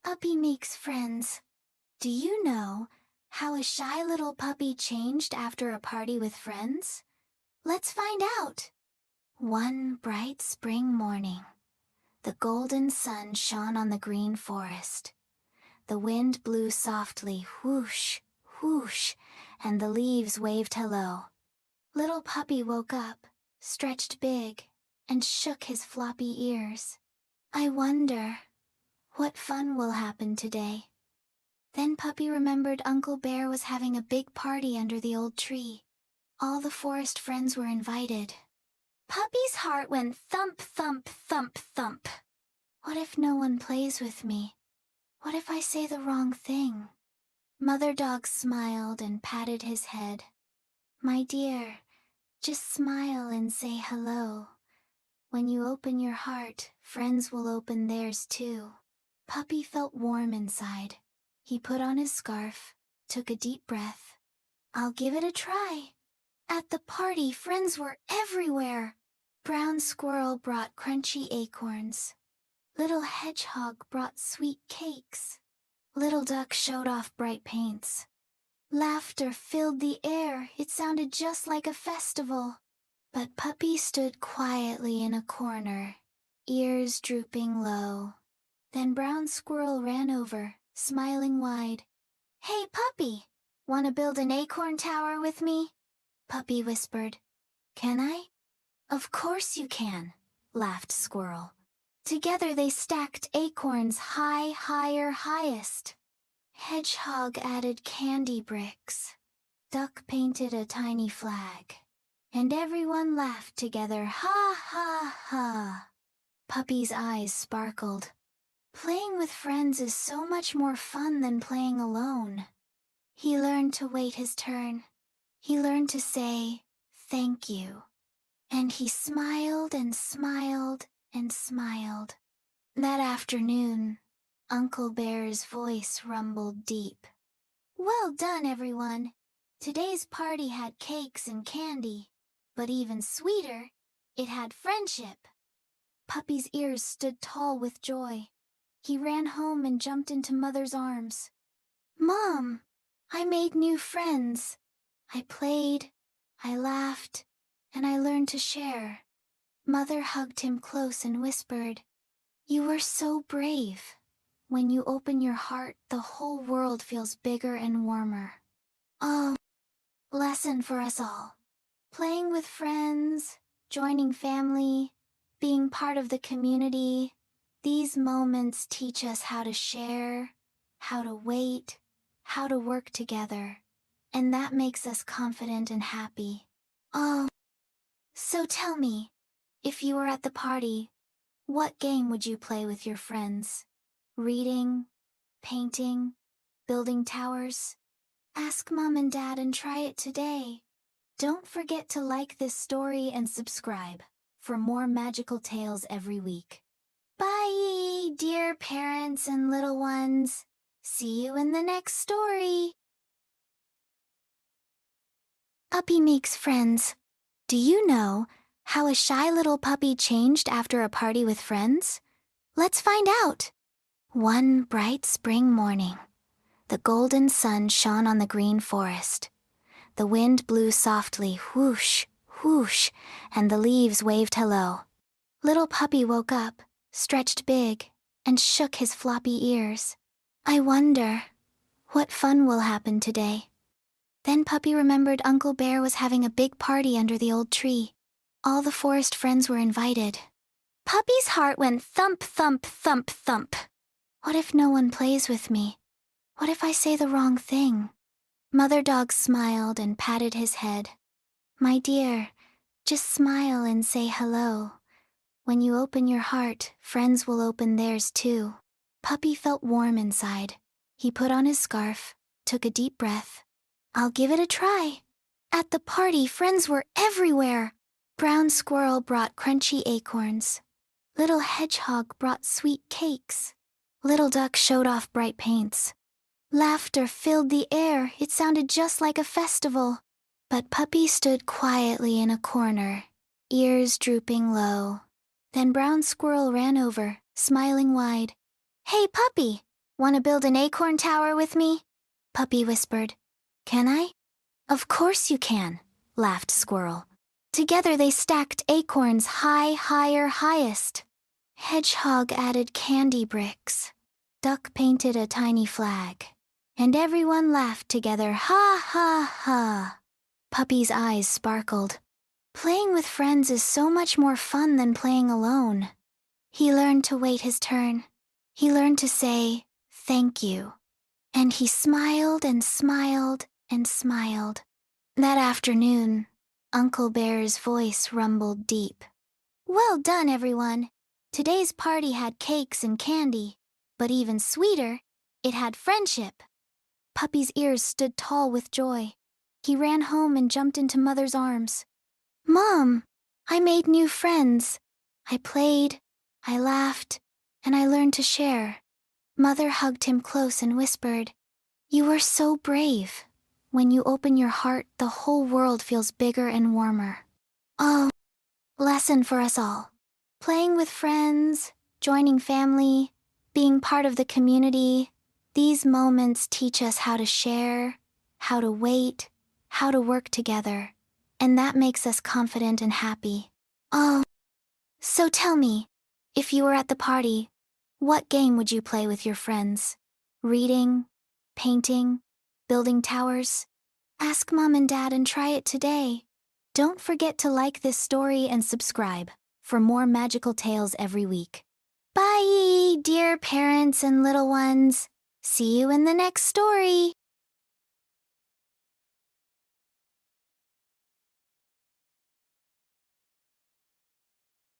Puppy makes friends. Do you know how a shy little puppy changed after a party with friends? Let's find out. One bright spring morning, the golden sun shone on the green forest. The wind blew softly, whoosh, whoosh, and the leaves waved hello. Little puppy woke up, stretched big, and shook his floppy ears. I wonder, what fun will happen today? Then Puppy remembered Uncle Bear was having a big party under the old tree. All the forest friends were invited. Puppy's heart went thump, thump, thump, thump. What if no one plays with me? What if I say the wrong thing? Mother Dog smiled and patted his head. My dear, just smile and say hello. When you open your heart, friends will open theirs too. Puppy felt warm inside. He put on his scarf, took a deep breath. I'll give it a try. At the party, friends were everywhere. Brown Squirrel brought crunchy acorns. Little Hedgehog brought sweet cakes. Little Duck showed off bright paints. Laughter filled the air. It sounded just like a festival. But Puppy stood quietly in a corner, ears drooping low. Then Brown Squirrel ran over, smiling wide. Hey, Puppy! Want to build an acorn tower with me? Puppy whispered. Can I? Of course you can, laughed Squirrel. Together they stacked acorns high, higher, highest. Hedgehog added candy bricks. Duck painted a tiny flag. And everyone laughed together, ha, ha, ha. Puppy's eyes sparkled. Playing with friends is so much more fun than playing alone. He learned to wait his turn. He learned to say, thank you. And he smiled and smiled and smiled. That afternoon, Uncle Bear's voice rumbled deep. Well done, everyone. Today's party had cakes and candy. But even sweeter, it had friendship. Puppy's ears stood tall with joy. He ran home and jumped into Mother's arms. Mom, I made new friends. I played, I laughed, and I learned to share. Mother hugged him close and whispered, You were so brave. When you open your heart, the whole world feels bigger and warmer. Oh, lesson for us all. Playing with friends, joining family, being part of the community, these moments teach us how to share, how to wait, how to work together, and that makes us confident and happy. Oh, so tell me, if you were at the party, what game would you play with your friends? Reading, painting, building towers? Ask Mom and Dad and try it today. Don't forget to like this story and subscribe for more magical tales every week. Bye, dear parents and little ones. See you in the next story. Puppy makes friends. Do you know how a shy little puppy changed after a party with friends? Let's find out. One bright spring morning, the golden sun shone on the green forest. The wind blew softly, whoosh, whoosh, and the leaves waved hello. Little Puppy woke up, stretched big, and shook his floppy ears. I wonder, what fun will happen today? Then Puppy remembered Uncle Bear was having a big party under the old tree. All the forest friends were invited. Puppy's heart went thump, thump, thump, thump. What if no one plays with me? What if I say the wrong thing? Mother Dog smiled and patted his head. My dear, just smile and say hello. When you open your heart, friends will open theirs too. Puppy felt warm inside. He put on his scarf, took a deep breath. I'll give it a try. At the party, friends were everywhere. Brown Squirrel brought crunchy acorns. Little Hedgehog brought sweet cakes. Little Duck showed off bright paints. Laughter filled the air. It sounded just like a festival. But Puppy stood quietly in a corner, ears drooping low. Then Brown Squirrel ran over, smiling wide. Hey, Puppy! "Want to build an acorn tower with me?" Puppy whispered. "Can I?" "Of course you can," laughed Squirrel. Together they stacked acorns high, higher, highest. Hedgehog added candy bricks. Duck painted a tiny flag. And everyone laughed together, ha ha ha. Puppy's eyes sparkled. Playing with friends is so much more fun than playing alone. He learned to wait his turn. He learned to say, "Thank you." And he smiled and smiled and smiled. That afternoon, Uncle Bear's voice rumbled deep. "Well done, everyone. Today's party had cakes and candy, but even sweeter, it had friendship." Puppy's ears stood tall with joy. He ran home and jumped into Mother's arms. "Mom, I made new friends. I played, I laughed, and I learned to share." Mother hugged him close and whispered, "You were so brave. When you open your heart, the whole world feels bigger and warmer." Oh, lesson for us all. Playing with friends, joining family, being part of the community, these moments teach us how to share, how to wait, how to work together, and that makes us confident and happy. Oh, so tell me, if you were at the party, what game would you play with your friends? Reading, painting, building towers? Ask Mom and Dad and try it today. Don't forget to like this story and subscribe for more magical tales every week. Bye, dear parents and little ones. See you in the next story.